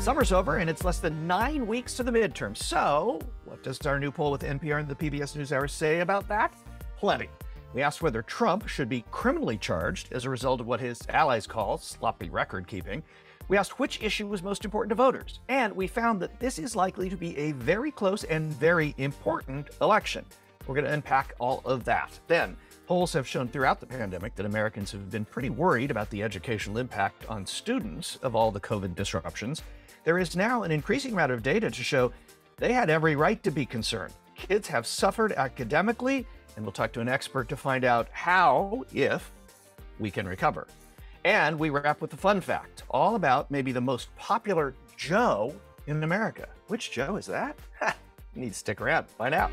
Summer's over and it's less than 9 weeks to the midterm. So, what does our new poll with NPR and the PBS NewsHour say about that? Plenty. We asked whether Trump should be criminally charged as a result of what his allies call sloppy record keeping. We asked which issue was most important to voters. And we found that this is likely to be a very close and very important election. We're going to unpack all of that. Then, polls have shown throughout the pandemic that Americans have been pretty worried about the educational impact on students of all the COVID disruptions. There is now an increasing amount of data to show they had every right to be concerned. Kids have suffered academically, and we'll talk to an expert to find out how, if, we can recover. And we wrap with the fun fact, all about maybe the most popular Joe in America. Which Joe is that? You need to stick around to find out.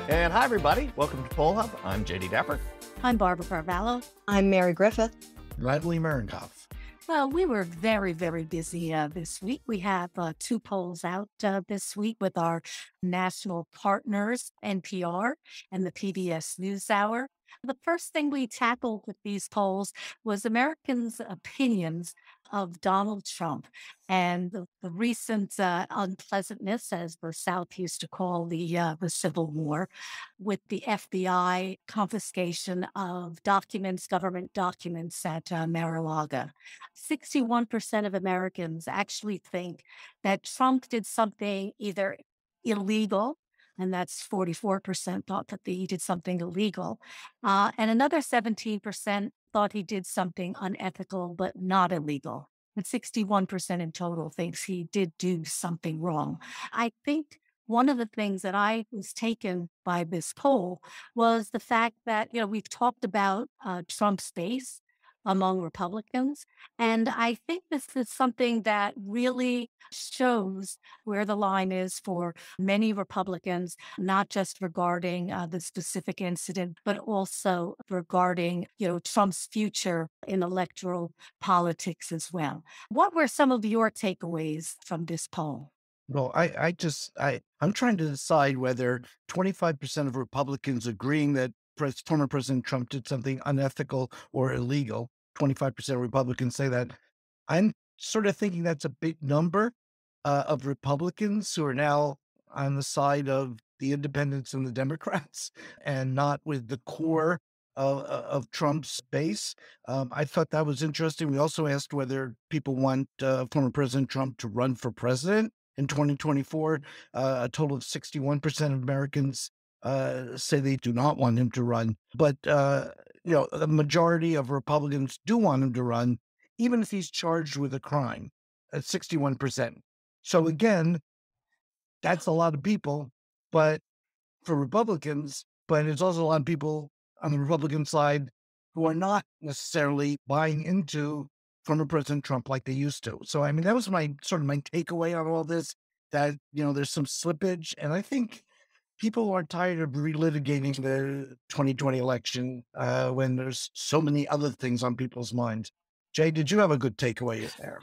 And hi, everybody. Welcome to Poll Hub. I'm JD Dapper. I'm Barbara Carvalho. I'm Mary Griffith. Riley Mernkoff. Well, we were very, very busy this week. We have 2 polls out this week with our national partners, NPR and the PBS NewsHour. The first thing we tackled with these polls was Americans' opinions of Donald Trump and the recent unpleasantness, as the South used to call the Civil War, with the FBI confiscation of documents, government documents at Mar-a-Lago. 61% of Americans actually think that Trump did something either illegal, and that's 44% thought that he did something illegal. And another 17% thought he did something unethical but not illegal. And 61% in total thinks he did do something wrong. I think one of the things that I was taken by this poll was the fact that, we've talked about Trump's base among Republicans. And I think this is something that really shows where the line is for many Republicans, not just regarding the specific incident, but also regarding, Trump's future in electoral politics as well. What were some of your takeaways from this poll? Well, I'm trying to decide whether 25% of Republicans agreeing that former President Trump did something unethical or illegal. 25% of Republicans say that. I'm sort of thinking that's a big number of Republicans who are now on the side of the independents and the Democrats and not with the core of Trump's base. I thought that was interesting. We also asked whether people want former President Trump to run for president in 2024. A total of 61% of Americans say they do not want him to run. But, the majority of Republicans do want him to run, even if he's charged with a crime, at 61%. So again, that's a lot of people, but for Republicans, but it's also a lot of people on the Republican side who are not necessarily buying into former President Trump like they used to. So, that was my takeaway on all this, that, there's some slippage. And I think people are tired of relitigating the 2020 election when there's so many other things on people's minds. Jay, did you have a good takeaway there?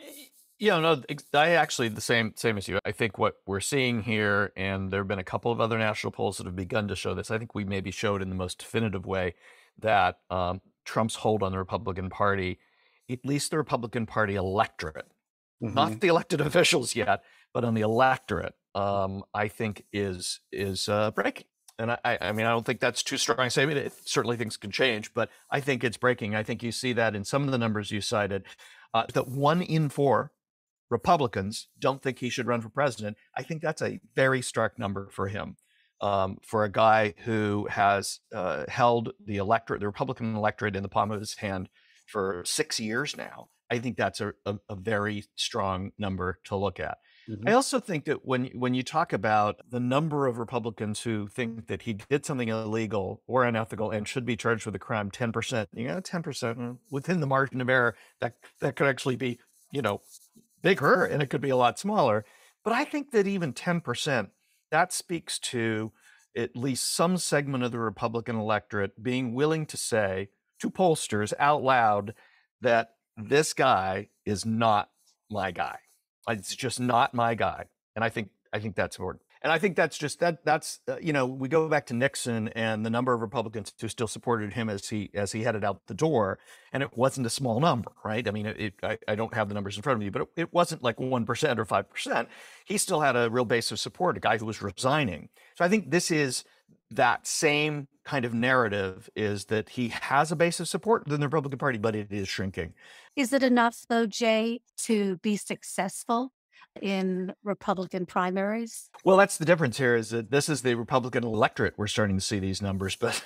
No, I actually the same as you. I think what we're seeing here, and there have been a couple of other national polls that have begun to show this. I think we maybe showed in the most definitive way that Trump's hold on the Republican Party, at least the Republican Party electorate, not the elected officials yet, but on the electorate, I think is breaking. And I don't think that's too strong a statement. Certainly things can change, but I think it's breaking. I think you see that in some of the numbers you cited, that 1 in 4 Republicans don't think he should run for president. I think that's a very stark number for him, for a guy who has held the Republican electorate in the palm of his hand for 6 years now. I think that's a very strong number to look at. I also think that when you talk about the number of Republicans who think that he did something illegal or unethical and should be charged with a crime, 10%, 10% within the margin of error, that could actually be, bigger, and it could be a lot smaller. But I think that even 10%, that speaks to at least some segment of the Republican electorate being willing to say to pollsters out loud that this guy is not my guy. It's just not my guy. And I think that's important. And I think that's just we go back to Nixon and the number of Republicans who still supported him as he headed out the door, and it wasn't a small number, right? I mean, I don't have the numbers in front of me, but it wasn't like 1% or 5%. He still had a real base of support, a guy who was resigning. So I think this is that same kind of narrative, is that he has a base of support within the Republican Party, but it is shrinking. Is it enough, though, Jay, to be successful in Republican primaries? Well, that's the difference here, is that this is the Republican electorate. We're starting to see these numbers, but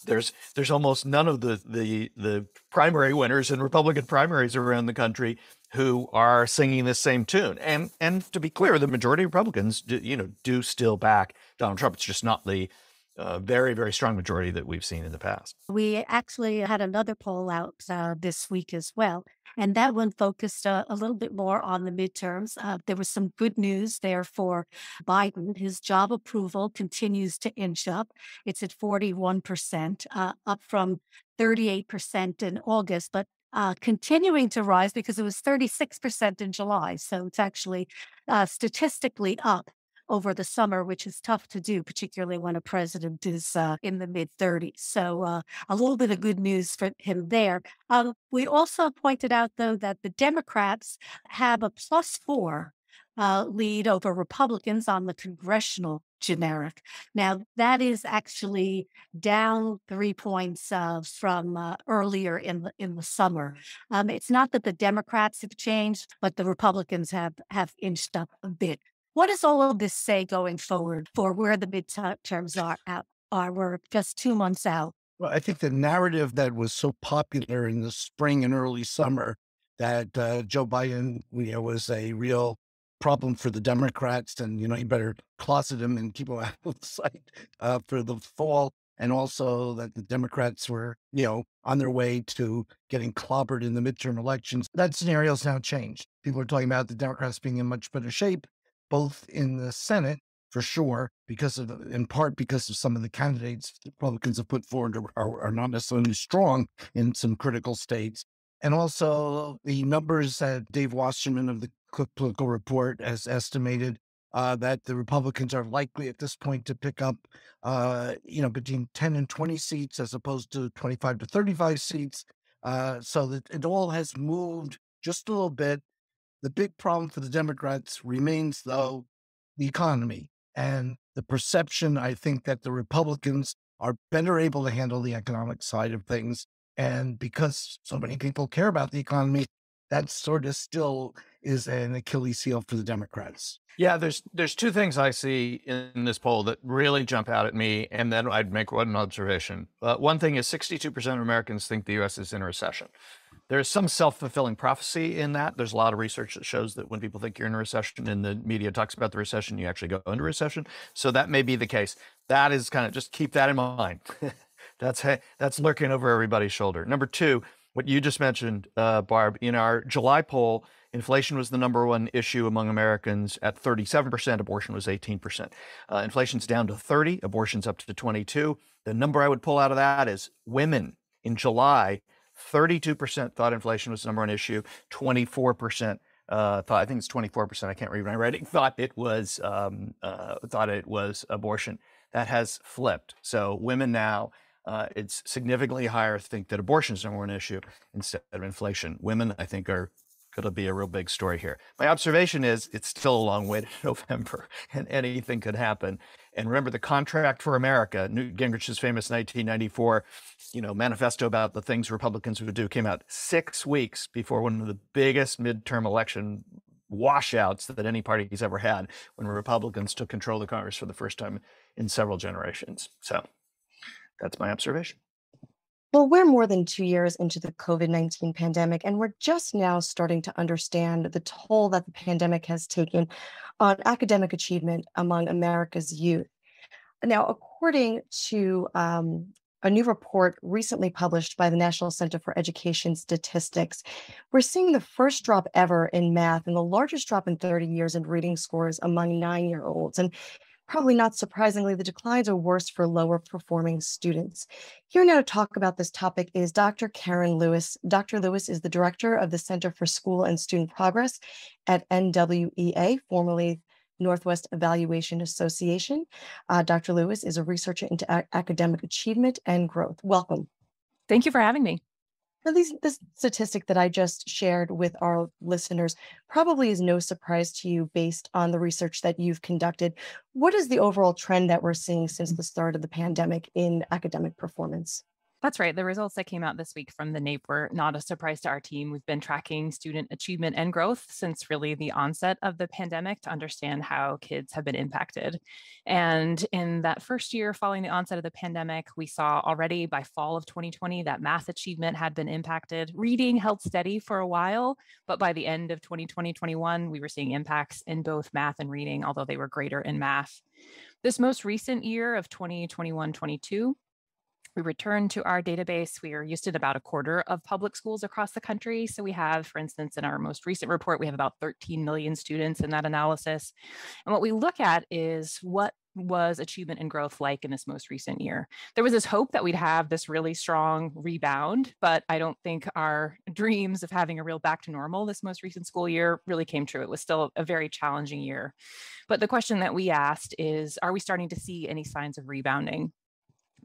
there's almost none of the primary winners in Republican primaries around the country who are singing this same tune. And to be clear, the majority of Republicans do still back Donald Trump. It's just not the very, very strong majority that we've seen in the past. We actually had another poll out this week as well, and that one focused a little bit more on the midterms. There was some good news there for Biden. His job approval continues to inch up. It's at 41%, up from 38% in August, but continuing to rise because it was 36% in July. So it's actually statistically up over the summer, which is tough to do, particularly when a president is in the mid 30s. So a little bit of good news for him there. We also pointed out, though, that the Democrats have a +4 lead over Republicans on the congressional generic. Now, that is actually down 3 points from earlier in the summer. It's not that the Democrats have changed, but the Republicans have inched up a bit. What does all of this say going forward for where the midterms are out? We're just 2 months out. Well, I think the narrative that was so popular in the spring and early summer, that Joe Biden, was a real problem for the Democrats, and you better closet him and keep him out of sight for the fall, and also that the Democrats were, on their way to getting clobbered in the midterm elections. That scenario's now changed. People are talking about the Democrats being in much better shape, both in the Senate, for sure, in part because of some of the candidates the Republicans have put forward are not necessarily strong in some critical states. And also the numbers that Dave Wasserman of the Cook Political Report has estimated, that the Republicans are likely at this point to pick up, between 10 and 20 seats as opposed to 25 to 35 seats. So that it all has moved just a little bit. The big problem for the Democrats remains, though, the economy and the perception, I think, that the Republicans are better able to handle the economic side of things. And because so many people care about the economy, that sort of still is an Achilles heel for the Democrats. Yeah, there's two things I see in this poll that really jump out at me, and then I'd make one observation. One thing is 62% of Americans think the U.S. is in a recession. There's some self-fulfilling prophecy in that. There's a lot of research that shows that when people think you're in a recession and the media talks about the recession, you actually go into recession. So that may be the case. That is kind of, just keep that in mind. That's lurking over everybody's shoulder. Number two, what you just mentioned, Barb, in our July poll, inflation was the number one issue among Americans at 37%. Abortion was 18%. Inflation's down to 30. Abortion's up to 22. The number I would pull out of that is women in July. 32% thought inflation was the number one issue. 24% thought, I think it's 24%, I can't read my writing, thought it was abortion. That has flipped. So women now, it's significantly higher, think that abortion is the number one issue instead of inflation. Women, I think, are going to be a real big story here. My observation is it's still a long way to November, and anything could happen. And remember, the Contract for America, Newt Gingrich's famous 1994, manifesto about the things Republicans would do, came out 6 weeks before one of the biggest midterm election washouts that any party's ever had, when Republicans took control of Congress for the first time in several generations. So that's my observation. Well, we're more than 2 years into the COVID-19 pandemic, and we're just now starting to understand the toll that the pandemic has taken on academic achievement among America's youth. Now, according to a new report recently published by the National Center for Education Statistics, we're seeing the first drop ever in math and the largest drop in 30 years in reading scores among 9-year-olds. And probably not surprisingly, the declines are worse for lower performing students. Here now to talk about this topic is Dr. Karen Lewis. Dr. Lewis is the director of the Center for School and Student Progress at NWEA, formerly Northwest Evaluation Association. Dr. Lewis is a researcher into academic achievement and growth. Welcome. Thank you for having me. Now, this statistic that I just shared with our listeners probably is no surprise to you based on the research that you've conducted. What is the overall trend that we're seeing since the start of the pandemic in academic performance? That's right. The results that came out this week from the NAEP were not a surprise to our team. We've been tracking student achievement and growth since really the onset of the pandemic to understand how kids have been impacted. And in that first year following the onset of the pandemic, we saw already by fall of 2020 that math achievement had been impacted. Reading held steady for a while, but by the end of 2020-21, we were seeing impacts in both math and reading, although they were greater in math. This most recent year of 2021-22, we returned to our database. We are used to about a quarter of public schools across the country. So we have, for instance, in our most recent report, we have about 13 million students in that analysis. And what we look at is what was achievement and growth like in this most recent year. There was this hope that we'd have this really strong rebound, but I don't think our dreams of having a real back to normal this most recent school year really came true. It was still a very challenging year. But the question that we asked is, are we starting to see any signs of rebounding?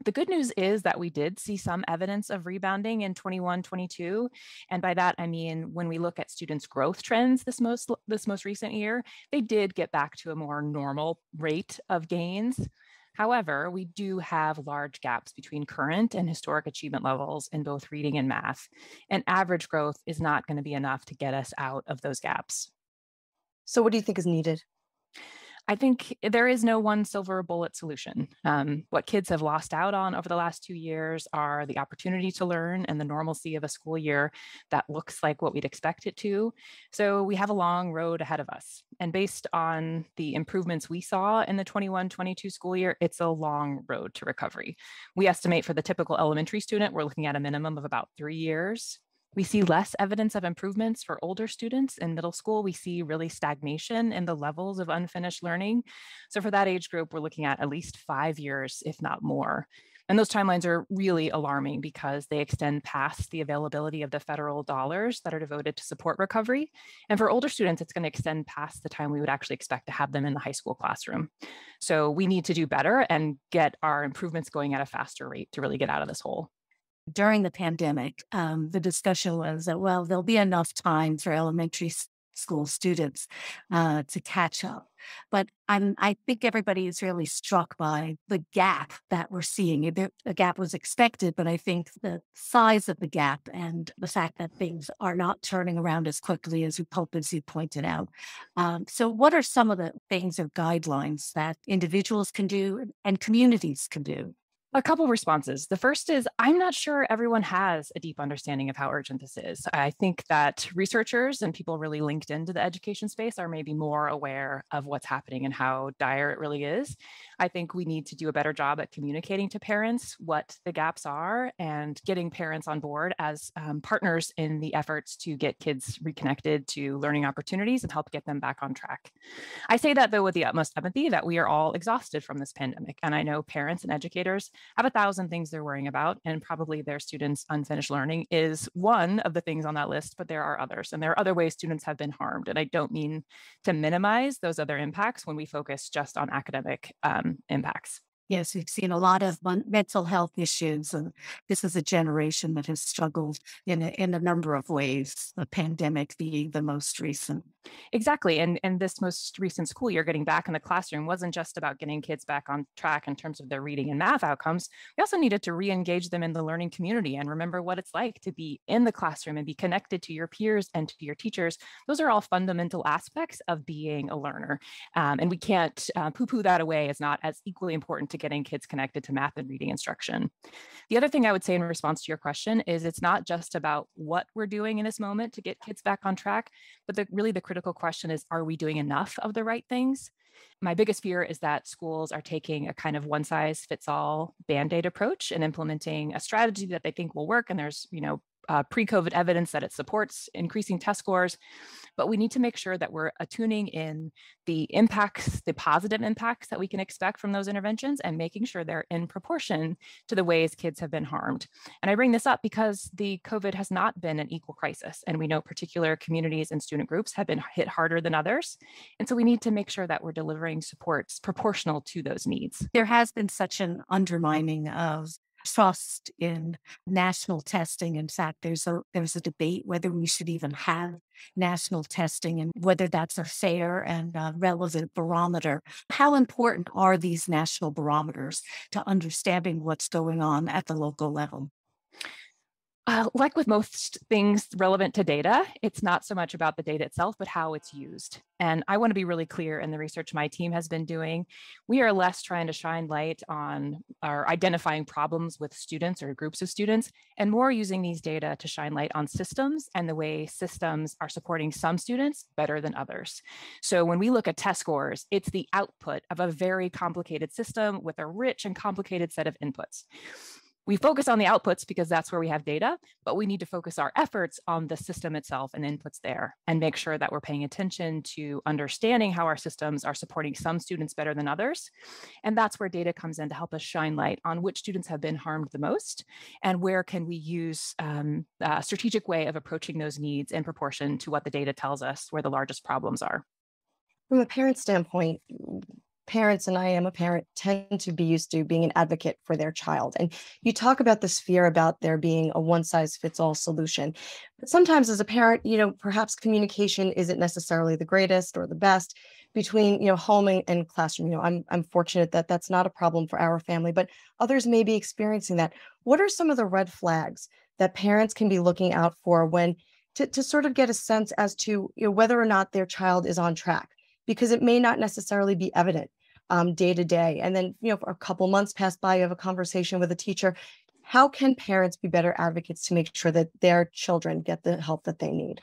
The good news is that we did see some evidence of rebounding in 21-22. And by that, I mean, when we look at students' growth trends this most recent year, they did get back to a more normal rate of gains. However, we do have large gaps between current and historic achievement levels in both reading and math. And average growth is not going to be enough to get us out of those gaps. So, what do you think is needed? I think there is no one silver bullet solution. What kids have lost out on over the last 2 years are the opportunity to learn and the normalcy of a school year that looks like what we'd expect it to. So we have a long road ahead of us. And based on the improvements we saw in the 21-22 school year, it's a long road to recovery. We estimate for the typical elementary student, we're looking at a minimum of about 3 years. We see less evidence of improvements for older students. In middle school, we see really stagnation in the levels of unfinished learning. So for that age group, we're looking at least 5 years, if not more. And those timelines are really alarming because they extend past the availability of the federal dollars that are devoted to support recovery. And for older students, it's going to extend past the time we would actually expect to have them in the high school classroom. So we need to do better and get our improvements going at a faster rate to really get out of this hole. During the pandemic, the discussion was that, well, there'll be enough time for elementary school students to catch up. But I think everybody is really struck by the gap that we're seeing. The gap was expected, but I think the size of the gap and the fact that things are not turning around as quickly as you pointed out. So what are some of the things or guidelines that individuals can do and communities can do? A couple responses. The first is, I'm not sure everyone has a deep understanding of how urgent this is. I think that researchers and people really linked into the education space are maybe more aware of what's happening and how dire it really is. I think we need to do a better job at communicating to parents what the gaps are and getting parents on board as partners in the efforts to get kids reconnected to learning opportunities and help get them back on track. I say that though with the utmost empathy that we are all exhausted from this pandemic. And I know parents and educators have 1,000 things they're worrying about, and probably their students' unfinished learning is one of the things on that list, but there are others. And there are other ways students have been harmed. And I don't mean to minimize those other impacts when we focus just on academic impacts. Yes, we've seen a lot of mental health issues, and this is a generation that has struggled in a number of ways, the pandemic being the most recent. Exactly. And this most recent school year, getting back in the classroom wasn't just about getting kids back on track in terms of their reading and math outcomes. We also needed to re-engage them in the learning community and remember what it's like to be in the classroom and be connected to your peers and to your teachers. Those are all fundamental aspects of being a learner. And we can't poo-poo that away as not as equally important to getting kids connected to math and reading instruction. The other thing I would say in response to your question is it's not just about what we're doing in this moment to get kids back on track, but really the critical question is, are we doing enough of the right things? My biggest fear is that schools are taking a kind of one size fits all Band-Aid approach and implementing a strategy that they think will work. And there's, pre-COVID evidence that it supports increasing test scores, but we need to make sure that we're attuning in the impacts, the positive impacts that we can expect from those interventions, and making sure they're in proportion to the ways kids have been harmed. And I bring this up because the COVID has not been an equal crisis, and we know particular communities and student groups have been hit harder than others. And so we need to make sure that we're delivering supports proportional to those needs. There has been such an undermining of trust in national testing. In fact, there's a debate whether we should even have national testing and whether that's a fair and relevant barometer. How important are these national barometers to understanding what's going on at the local level? Like with most things relevant to data, it's not so much about the data itself, but how it's used. And I want to be really clear in the research my team has been doing. We are less trying to shine light on or identifying problems with students or groups of students, and more using these data to shine light on systems and the way systems are supporting some students better than others. So when we look at test scores, it's the output of a very complicated system with a rich and complicated set of inputs. We focus on the outputs because that's where we have data, but we need to focus our efforts on the system itself and inputs there, and make sure that we're paying attention to understanding how our systems are supporting some students better than others. And that's where data comes in to help us shine light on which students have been harmed the most, and where can we use a strategic way of approaching those needs in proportion to what the data tells us where the largest problems are. From a parent standpoint, parents, and I am a parent, tend to be used to being an advocate for their child. And you talk about this fear about there being a one size fits all solution. But sometimes as a parent, perhaps communication isn't necessarily the greatest or the best between, home and classroom. I'm fortunate that that's not a problem for our family, but others may be experiencing that. What are some of the red flags that parents can be looking out for when to sort of get a sense as to whether or not their child is on track? Because it may not necessarily be evident day to day. And then, for a couple months pass by, you have a conversation with a teacher. How can parents be better advocates to make sure that their children get the help that they need?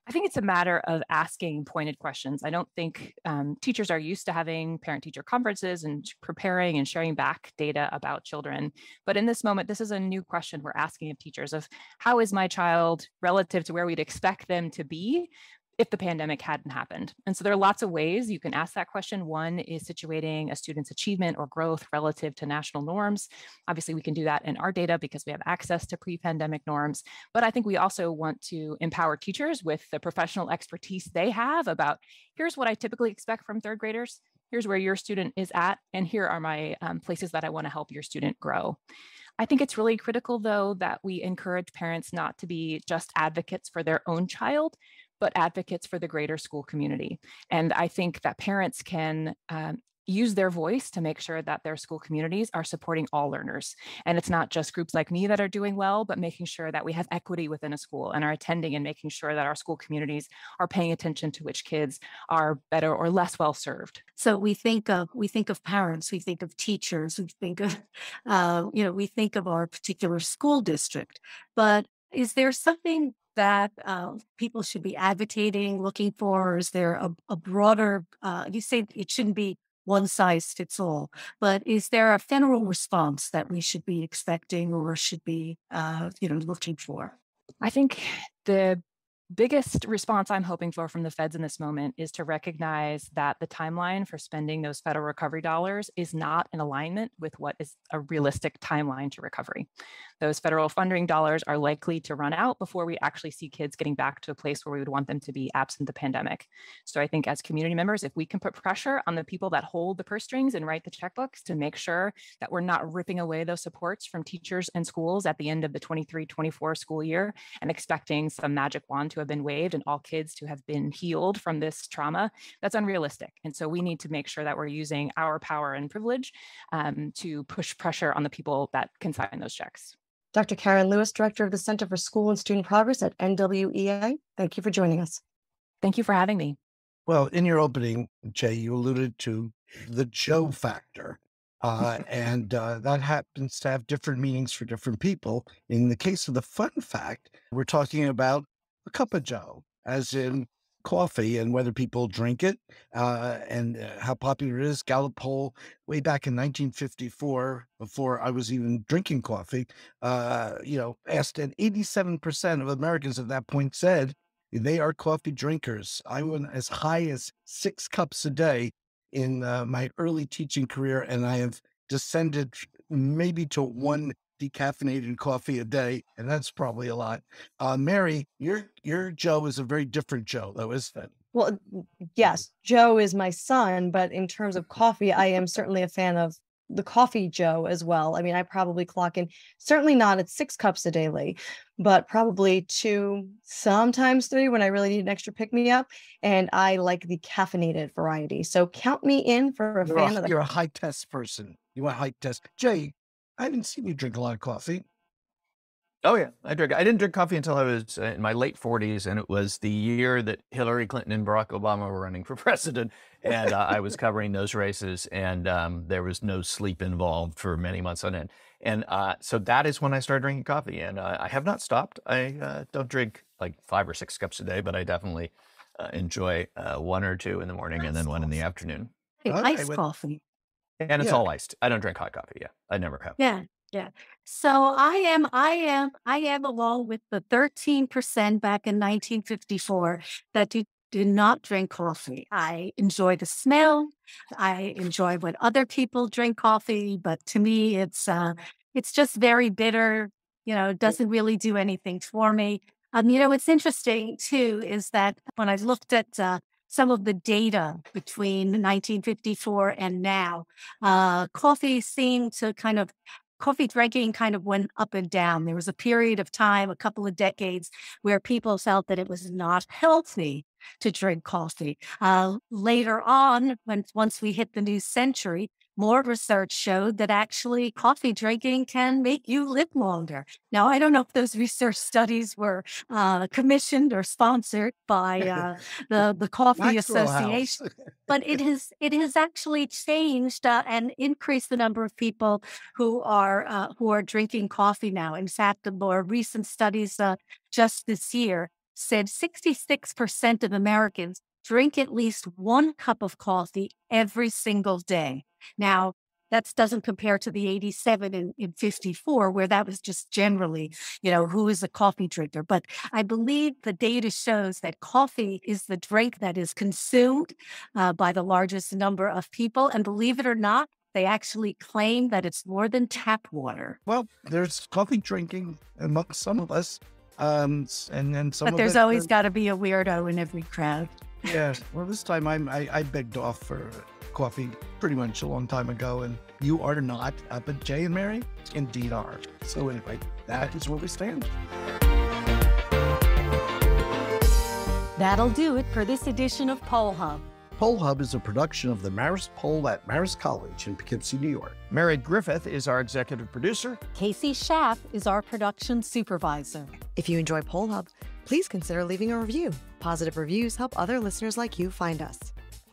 I think it's a matter of asking pointed questions. I don't think teachers are used to having parent-teacher conferences and preparing and sharing back data about children. But in this moment, this is a new question we're asking of teachers of how is my child relative to where we'd expect them to be if the pandemic hadn't happened. And so there are lots of ways you can ask that question. One is situating a student's achievement or growth relative to national norms. Obviously, we can do that in our data because we have access to pre-pandemic norms. But I think we also want to empower teachers with the professional expertise they have about here's what I typically expect from third graders. Here's where your student is at, and here are my places that I want to help your student grow. I think it's really critical, though, that we encourage parents not to be just advocates for their own child, but advocates for the greater school community. And I think that parents can use their voice to make sure that their school communities are supporting all learners. And it's not just groups like me that are doing well, but making sure that we have equity within a school and are attending and making sure that our school communities are paying attention to which kids are better or less well served. So we think of parents, we think of teachers, we think of we think of our particular school district. But is there something that people should be advocating, looking for? Or is there a broader? You say it shouldn't be one size fits all, but is there a federal response that we should be expecting or should be looking for? I think the biggest response I'm hoping for from the feds in this moment is to recognize that the timeline for spending those federal recovery dollars is not in alignment with what is a realistic timeline to recovery. Those federal funding dollars are likely to run out before we actually see kids getting back to a place where we would want them to be absent the pandemic. So I think as community members, if we can put pressure on the people that hold the purse strings and write the checkbooks to make sure that we're not ripping away those supports from teachers and schools at the end of the 23-24 school year and expecting some magic wand to have been waved and all kids to have been healed from this trauma, that's unrealistic. And so we need to make sure that we're using our power and privilege to push pressure on the people that can sign those checks. Dr. Karen Lewis, Director of the Center for School and Student Progress at NWEA, thank you for joining us. Thank you for having me. Well, in your opening, Jay, you alluded to the Joe factor. And that happens to have different meanings for different people. In the case of the fun fact, we're talking about a cup of Joe, as in coffee and whether people drink it and how popular it is. Gallup poll way back in 1954, before I was even drinking coffee, asked, and 87% of Americans at that point said they are coffee drinkers. I went as high as 6 cups a day in my early teaching career, and I have descended maybe to 1 decaffeinated coffee a day, and that's probably a lot. Mary, your Joe is a very different Joe, though, isn't it? Well, yes, Joe is my son, but in terms of coffee, I am certainly a fan of the coffee Joe as well. I mean, I probably clock in, certainly not at 6 cups a daily, but probably 2, sometimes 3 when I really need an extra pick me up. And I like the caffeinated variety. So count me in for a fan of the. You're a high test person. You want high test. Jay, I didn't see you drink a lot of coffee. Oh yeah, I didn't drink coffee until I was in my late 40s, and it was the year that Hillary Clinton and Barack Obama were running for president, and I was covering those races, and there was no sleep involved for many months on end, and so that is when I started drinking coffee, and I have not stopped. I don't drink like 5 or 6 cups a day, but I definitely enjoy 1 or 2 in the morning and then 1 in the afternoon, Hey, Okay, iced coffee. and it's Yeah. all iced. I don't drink hot coffee. Yeah, I never have. Yeah, yeah. So I am along with the 13% back in 1954 that do not drink coffee. I enjoy the smell. I enjoy when other people drink coffee, but to me, it's just very bitter. It doesn't really do anything for me. What's interesting too is that when I looked at some of the data between 1954 and now, coffee drinking kind of went up and down. There was a period of time, a couple of decades, where people felt that it was not healthy to drink coffee. Later on, once we hit the new century, more research showed that actually coffee drinking can make you live longer. Now, I don't know if those research studies were commissioned or sponsored by the Coffee Maxwell House. Association, but it has actually changed and increased the number of people who are drinking coffee now. In fact, the more recent studies just this year said 66% of Americans drink at least 1 cup of coffee every single day. Now, that doesn't compare to the 87 in 54, where that was just generally, who is a coffee drinker. But I believe the data shows that coffee is the drink that is consumed by the largest number of people. And believe it or not, they actually claim that it's more than tap water. Well, there's coffee drinking amongst some of us, and then some But of there's it, always got to be a weirdo in every crowd. yeah. Well, this time I begged off for coffee pretty much a long time ago, and you are not, but Jay and Mary indeed are. So anyway, that is where we stand. That'll do it for this edition of Poll Hub. Poll Hub is a production of the Marist Poll at Marist College in Poughkeepsie, New York. Meredith Griffith is our executive producer. Casey Schaff is our production supervisor. If you enjoy Poll Hub, please consider leaving a review. Positive reviews help other listeners like you find us.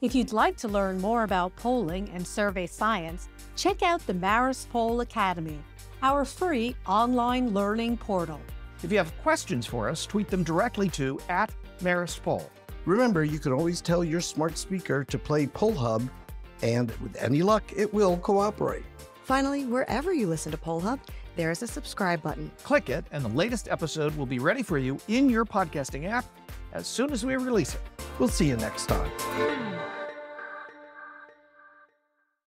If you'd like to learn more about polling and survey science, check out the Marist Poll Academy, our free online learning portal. If you have questions for us, tweet them directly to @MaristPoll. Remember, you can always tell your smart speaker to play Poll Hub, and with any luck, it will cooperate. Finally, wherever you listen to Poll Hub, there is a subscribe button. Click it, and the latest episode will be ready for you in your podcasting app as soon as we release it. We'll see you next time.